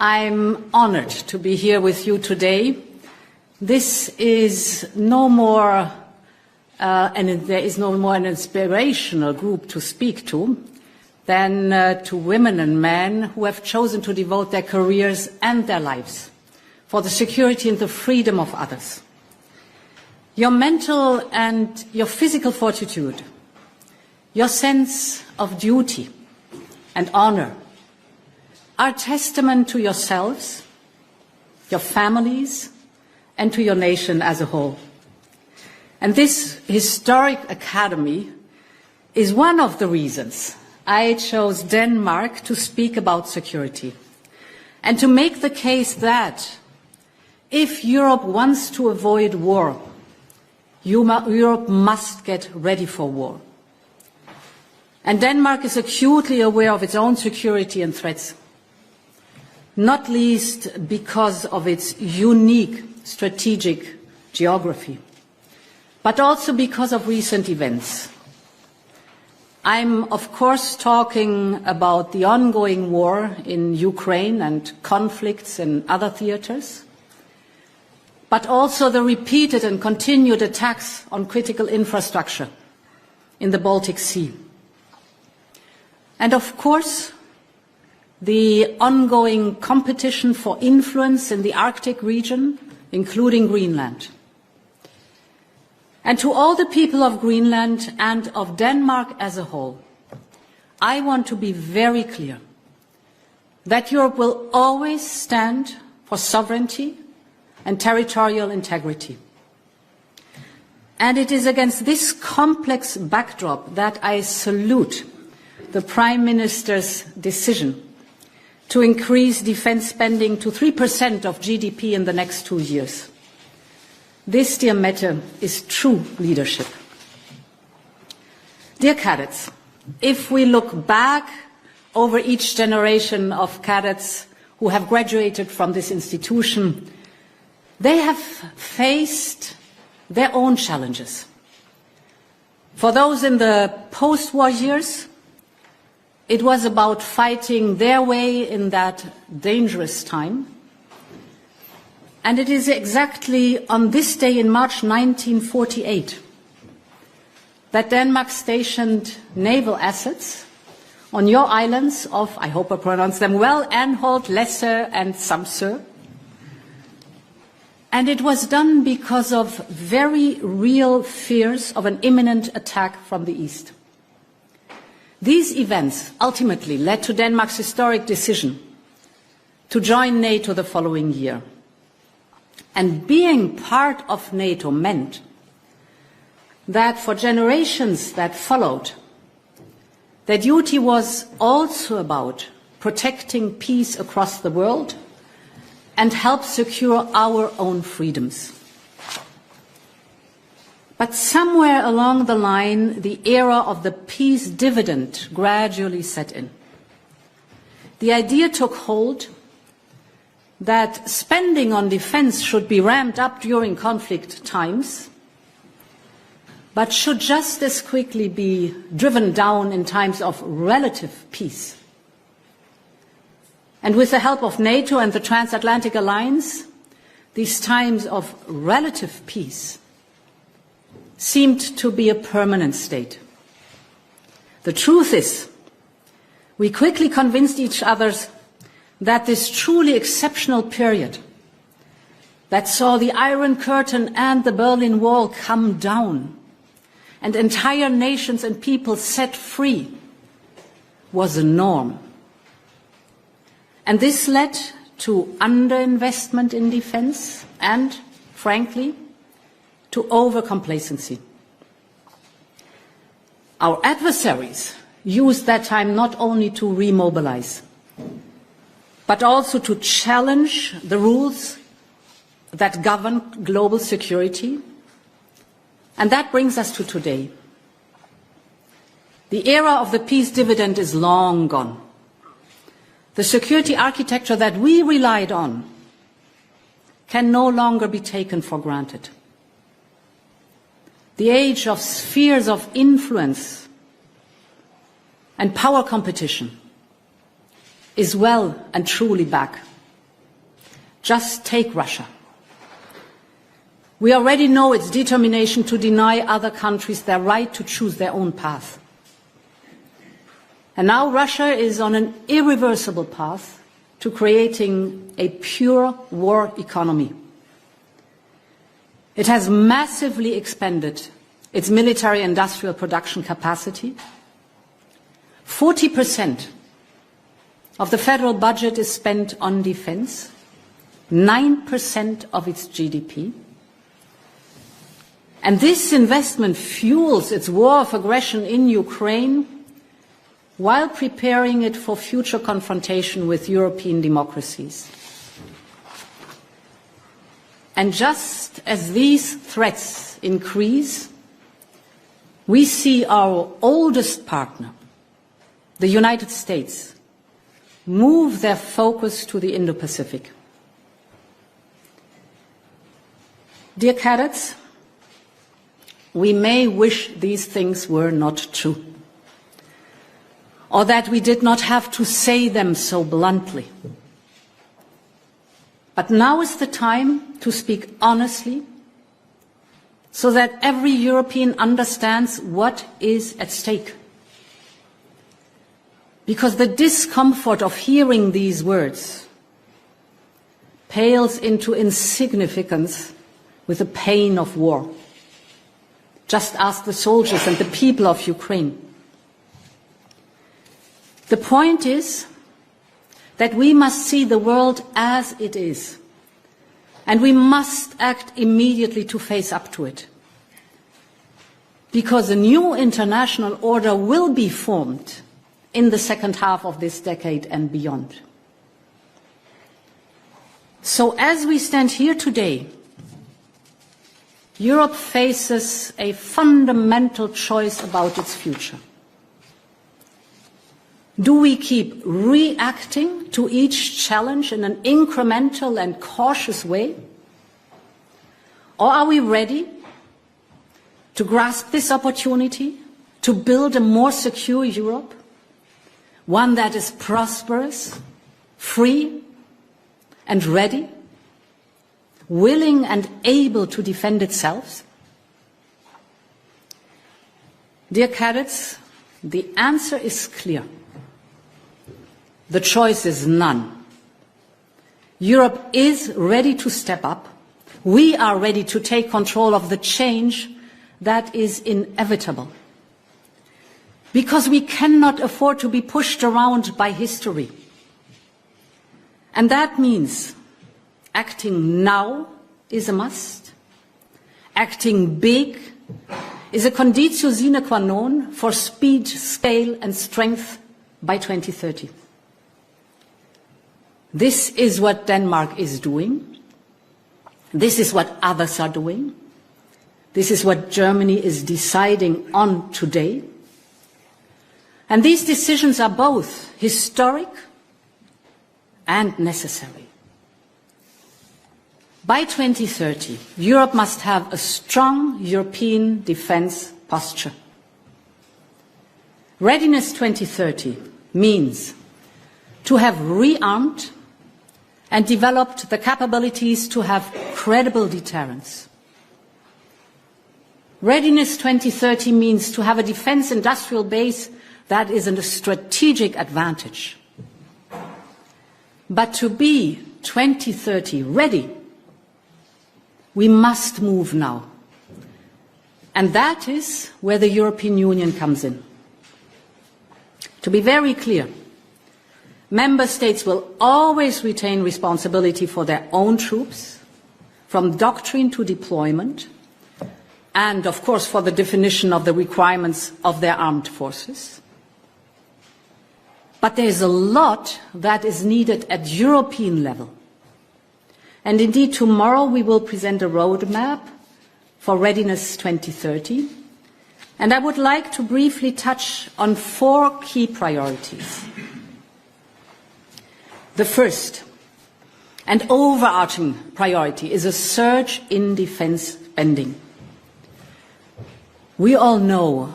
I'm honored to be here with you today. This is no more, there is no more an inspirational group to speak to than to women and men who have chosen to devote their careers and their lives for the security and the freedom of others. Your mental and your physical fortitude, your sense of duty and honor are testament to yourselves, your families, and to your nation as a whole. And this historic academy is one of the reasons I chose Denmark to speak about security and to make the case that if Europe wants to avoid war, Europe must get ready for war. And Denmark is acutely aware of its own security and threats, not least because of its unique strategic geography, but also because of recent events. I'm, of course, talking about the ongoing war in Ukraine and conflicts in other theaters, but also the repeated and continued attacks on critical infrastructure in the Baltic Sea. And, of course, the ongoing competition for influence in the Arctic region, including Greenland. And to all the people of Greenland and of Denmark as a whole, I want to be very clear that Europe will always stand for sovereignty and territorial integrity. And it is against this complex backdrop that I salute the Prime Minister's decision to increase defence spending to 3% of GDP in the next 2 years. This, dear Mette, is true leadership. Dear cadets, if we look back over each generation of cadets who have graduated from this institution, they have faced their own challenges. For those in the post-war years, it was about fighting their way in that dangerous time. And it is exactly on this day in March 1948 that Denmark stationed naval assets on your islands of, I hope I pronounce them well, Anholt, Læsø and Samsø. And it was done because of very real fears of an imminent attack from the east. These events ultimately led to Denmark's historic decision to join NATO the following year. And being part of NATO meant that for generations that followed, their duty was also about protecting peace across the world and help secure our own freedoms. But somewhere along the line, the era of the peace dividend gradually set in. The idea took hold that spending on defense should be ramped up during conflict times, but should just as quickly be driven down in times of relative peace. And with the help of NATO and the Transatlantic Alliance, these times of relative peace seemed to be a permanent state. The truth is, we quickly convinced each other that this truly exceptional period that saw the Iron Curtain and the Berlin Wall come down and entire nations and people set free was a norm. And this led to underinvestment in defense and, frankly, to overcomplacency. Our adversaries used that time not only to remobilize, but also to challenge the rules that govern global security. And that brings us to today. The era of the peace dividend is long gone. The security architecture that we relied on can no longer be taken for granted. The age of spheres of influence and power competition is well and truly back. Just take Russia. We already know its determination to deny other countries their right to choose their own path. And now Russia is on an irreversible path to creating a pure war economy. It has massively expanded its military industrial production capacity. 40% of the federal budget is spent on defense, 9% of its GDP. And this investment fuels its war of aggression in Ukraine while preparing it for future confrontation with European democracies. And just as these threats increase, we see our oldest partner, the United States, move their focus to the Indo-Pacific. Dear cadets, we may wish these things were not true, or that we did not have to say them so bluntly. But now is the time to speak honestly, so that every European understands what is at stake. Because the discomfort of hearing these words pales into insignificance with the pain of war. Just ask the soldiers and the people of Ukraine. The point is that we must see the world as it is, and we must act immediately to face up to it. Because a new international order will be formed in the second half of this decade and beyond. So as we stand here today, Europe faces a fundamental choice about its future. Do we keep reacting to each challenge in an incremental and cautious way? Or are we ready to grasp this opportunity to build a more secure Europe, one that is prosperous, free, and ready, willing and able to defend itself? Dear cadets, the answer is clear. The choice is none. Europe is ready to step up. We are ready to take control of the change that is inevitable. Because we cannot afford to be pushed around by history. And that means acting now is a must. Acting big is a conditio sine qua non for speed, scale and strength by 2030. This is what Denmark is doing. This is what others are doing. This is what Germany is deciding on today. And these decisions are both historic and necessary. By 2030, Europe must have a strong European defense posture. Readiness 2030 means to have rearmed and developed the capabilities to have credible deterrence. Readiness 2030 means to have a defense industrial base that is a strategic advantage. But to be 2030 ready, we must move now. And that is where the European Union comes in. To be very clear, Member States will always retain responsibility for their own troops, from doctrine to deployment, and of course for the definition of the requirements of their armed forces. But there is a lot that is needed at European level. And indeed, tomorrow we will present a roadmap for Readiness 2030. And I would like to briefly touch on 4 key priorities. The first and overarching priority is a surge in defense spending. We all know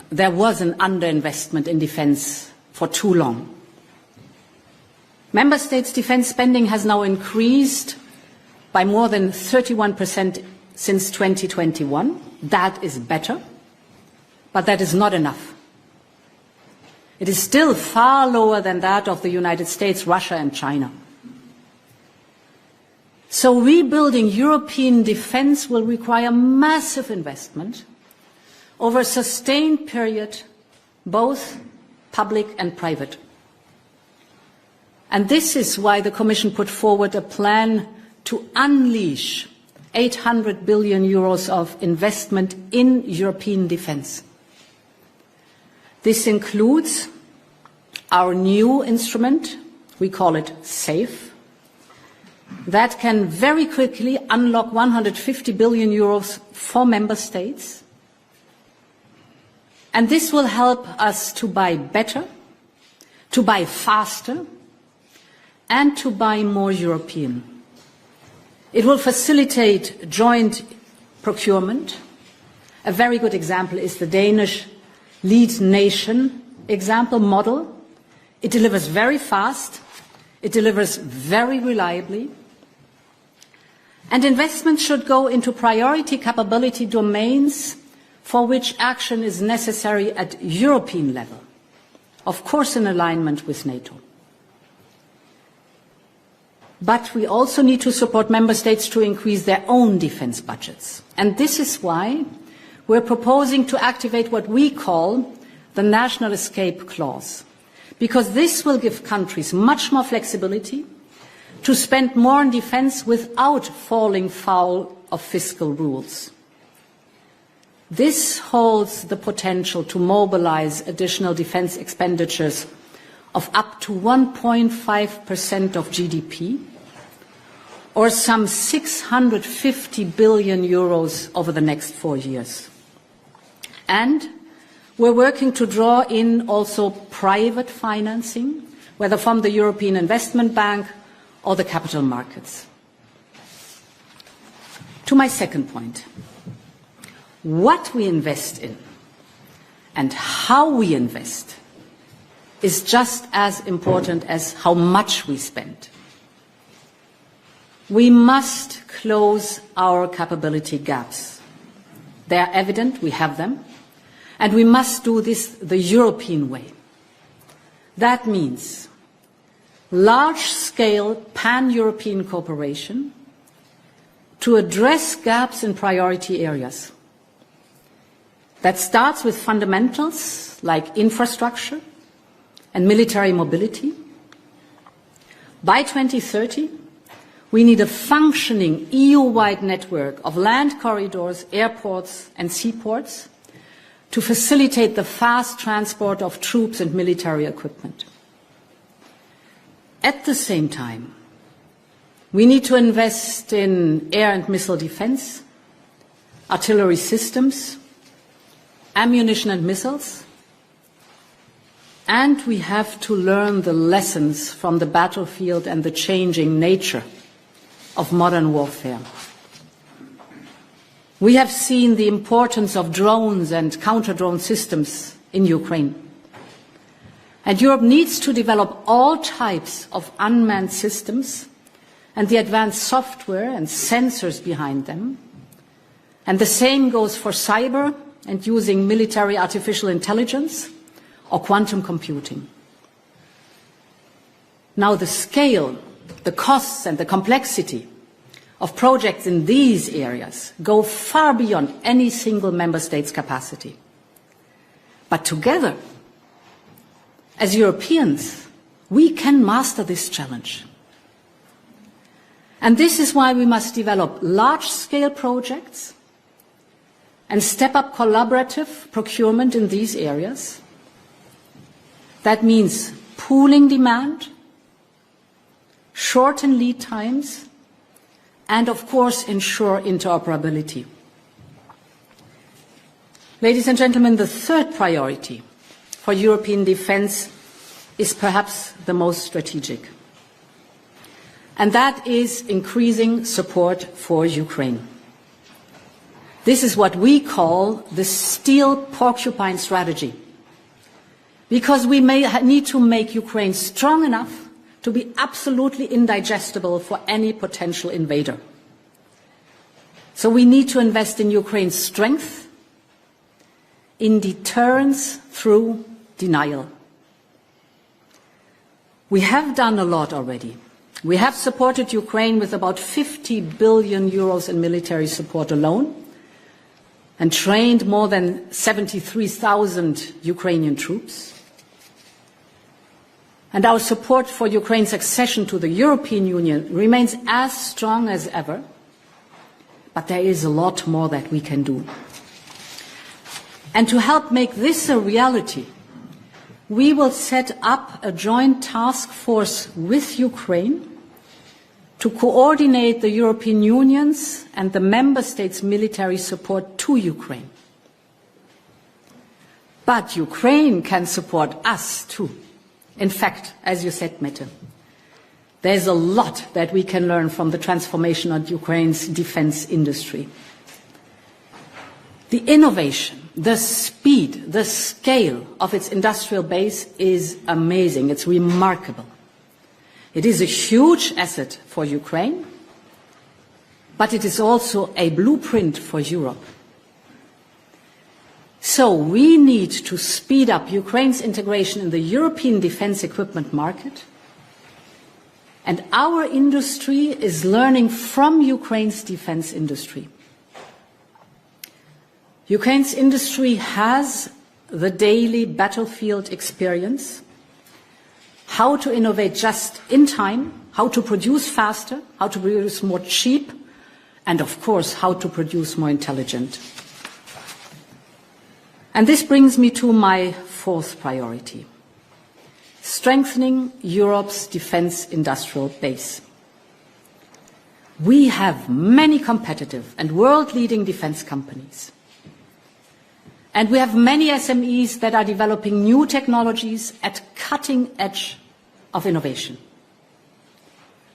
there was an underinvestment in defense for too long. Member States' defence spending has now increased by more than 31% since 2021. That is better, but that is not enough. It is still far lower than that of the United States, Russia and China. So rebuilding European defence will require massive investment over a sustained period, both public and private. And this is why the Commission put forward a plan to unleash 800 billion euros of investment in European defence. This includes our new instrument, we call it SAFE, that can very quickly unlock 150 billion euros for member states. And this will help us to buy better, to buy faster, and to buy more European. It will facilitate joint procurement. A very good example is the Danish lead nation example model. It delivers very fast, it delivers very reliably, and investment should go into priority capability domains for which action is necessary at European level, of course in alignment with NATO. But we also need to support member states to increase their own defence budgets. And this is why we're proposing to activate what we call the National Escape Clause, because this will give countries much more flexibility to spend more on defence without falling foul of fiscal rules. This holds the potential to mobilise additional defence expenditures of up to 1.5% of GDP, or some 650 billion euros over the next 4 years. And we're working to draw in also private financing, whether from the European Investment Bank or the capital markets. To my second point, what we invest in and how we invest is just as important as how much we spend. We must close our capability gaps. They are evident, we have them, and we must do this the European way. That means large-scale pan-European cooperation to address gaps in priority areas. That starts with fundamentals like infrastructure and military mobility. By 2030, we need a functioning EU-wide network of land corridors, airports and seaports to facilitate the fast transport of troops and military equipment. At the same time, we need to invest in air and missile defence, artillery systems, ammunition and missiles, and we have to learn the lessons from the battlefield and the changing nature of modern warfare. We have seen the importance of drones and counter-drone systems in Ukraine. And Europe needs to develop all types of unmanned systems and the advanced software and sensors behind them. And the same goes for cyber and using military artificial intelligence or quantum computing. Now the scale, the costs and the complexity of projects in these areas go far beyond any single member state's capacity. But together, as Europeans, we can master this challenge. And this is why we must develop large-scale projects and step up collaborative procurement in these areas. That means pooling demand, shorten lead times, and of course ensure interoperability. Ladies and gentlemen, the third priority for European defence is perhaps the most strategic, and that is increasing support for Ukraine. This is what we call the steel porcupine strategy, because we may need to make Ukraine strong enough to be absolutely indigestible for any potential invader. So we need to invest in Ukraine's strength, in deterrence through denial. We have done a lot already. We have supported Ukraine with about 50 billion euros in military support alone and trained more than 73,000 Ukrainian troops. And our support for Ukraine's accession to the European Union remains as strong as ever, but there is a lot more that we can do. And to help make this a reality, we will set up a joint task force with Ukraine to coordinate the European Union's and the Member States' military support to Ukraine. But Ukraine can support us too. In fact, as you said, Mette, there's a lot that we can learn from the transformation of Ukraine's defense industry. The innovation, the speed, the scale of its industrial base is amazing. It's remarkable. It is a huge asset for Ukraine, but it is also a blueprint for Europe. So we need to speed up Ukraine's integration in the European defense equipment market, and our industry is learning from Ukraine's defense industry. Ukraine's industry has the daily battlefield experience, how to innovate just in time, how to produce faster, how to produce more cheap, and of course, how to produce more intelligent. And this brings me to my fourth priority: strengthening Europe's defense industrial base. We have many competitive and world-leading defense companies. And we have many SMEs that are developing new technologies at cutting edge of innovation.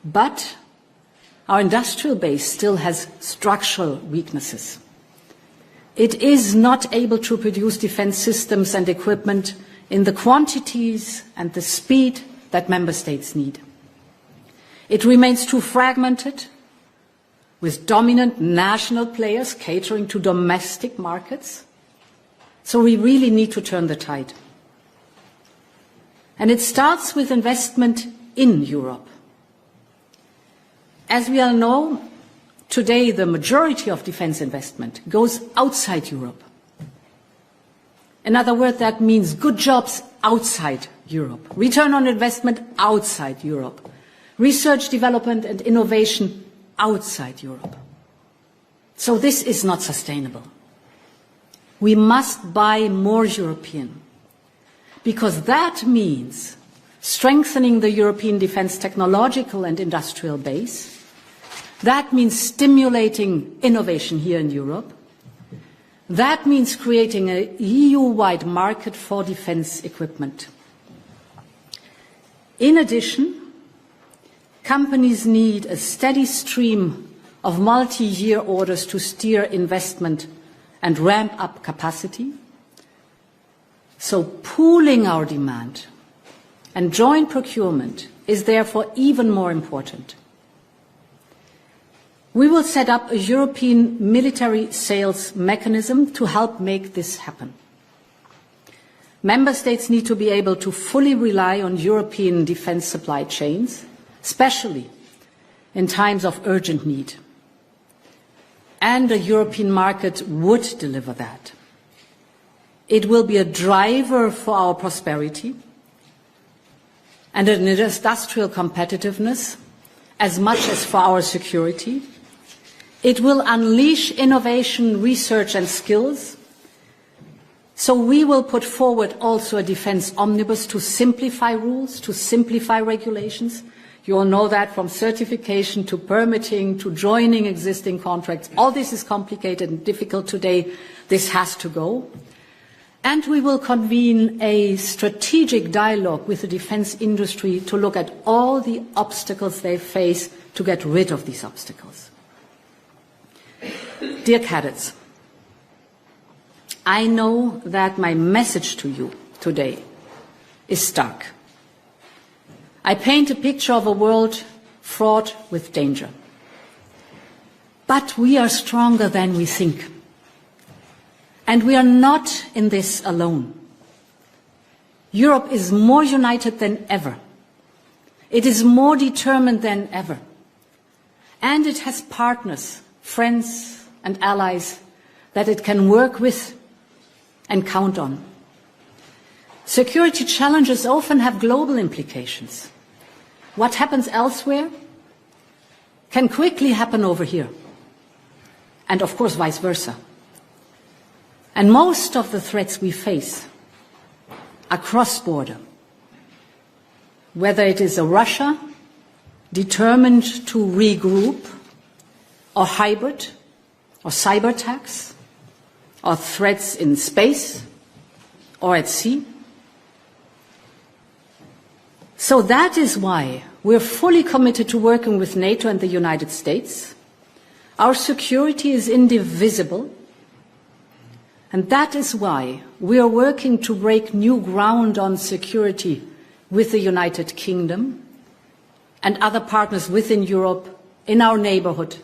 But our industrial base still has structural weaknesses. It is not able to produce defense systems and equipment in the quantities and the speed that member states need. It remains too fragmented, with dominant national players catering to domestic markets. So we really need to turn the tide. And it starts with investment in Europe. As we all know, today the majority of defense investment goes outside Europe. In other words, that means good jobs outside Europe, return on investment outside Europe, research, development and innovation outside Europe. So this is not sustainable. We must buy more European, because that means strengthening the European defense technological and industrial base. That means stimulating innovation here in Europe. That means creating an EU-wide market for defense equipment. In addition, companies need a steady stream of multi-year orders to steer investment and ramp up capacity. So pooling our demand and joint procurement is therefore even more important. We will set up a European military sales mechanism to help make this happen. Member states need to be able to fully rely on European defense supply chains, especially in times of urgent need. And a European market would deliver that. It will be a driver for our prosperity and an industrial competitiveness as much as for our security. It will unleash innovation, research and skills. So we will put forward also a defense omnibus to simplify rules, to simplify regulations. You all know that, from certification to permitting to joining existing contracts. All this is complicated and difficult today. This has to go. And we will convene a strategic dialogue with the defense industry to look at all the obstacles they face to get rid of these obstacles. Dear cadets, I know that my message to you today is stark. I paint a picture of a world fraught with danger. But we are stronger than we think. And we are not in this alone. Europe is more united than ever. It is more determined than ever. And it has partners, friends and allies that it can work with and count on. Security challenges often have global implications. What happens elsewhere can quickly happen over here. And of course, vice versa. And most of the threats we face are cross-border. Whether it is a Russia determined to regroup, or hybrid, or cyber attacks, or threats in space, or at sea. So that is why we're fully committed to working with NATO and the United States. Our security is indivisible. And that is why we are working to break new ground on security with the United Kingdom and other partners within Europe, in our neighborhood,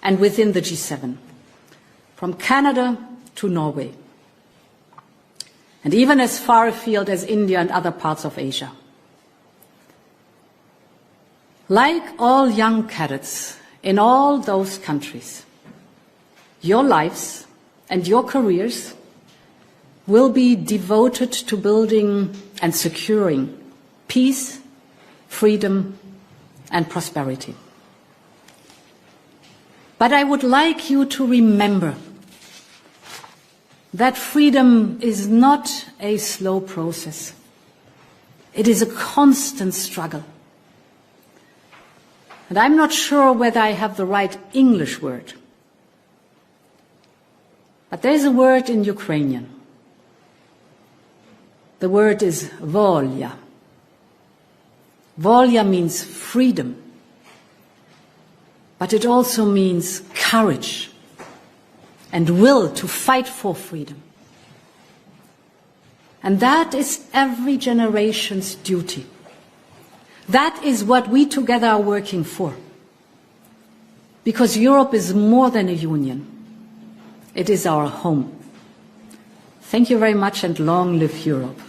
and within the G7, from Canada to Norway, and even as far afield as India and other parts of Asia. Like all young cadets in all those countries, your lives and your careers will be devoted to building and securing peace, freedom, and prosperity. But I would like you to remember that freedom is not a slow process. It is a constant struggle. And I'm not sure whether I have the right English word. But there is a word in Ukrainian. The word is volya. Volya means freedom. But it also means courage and will to fight for freedom. And that is every generation's duty. That is what we together are working for. Because Europe is more than a union. It is our home. Thank you very much, and long live Europe.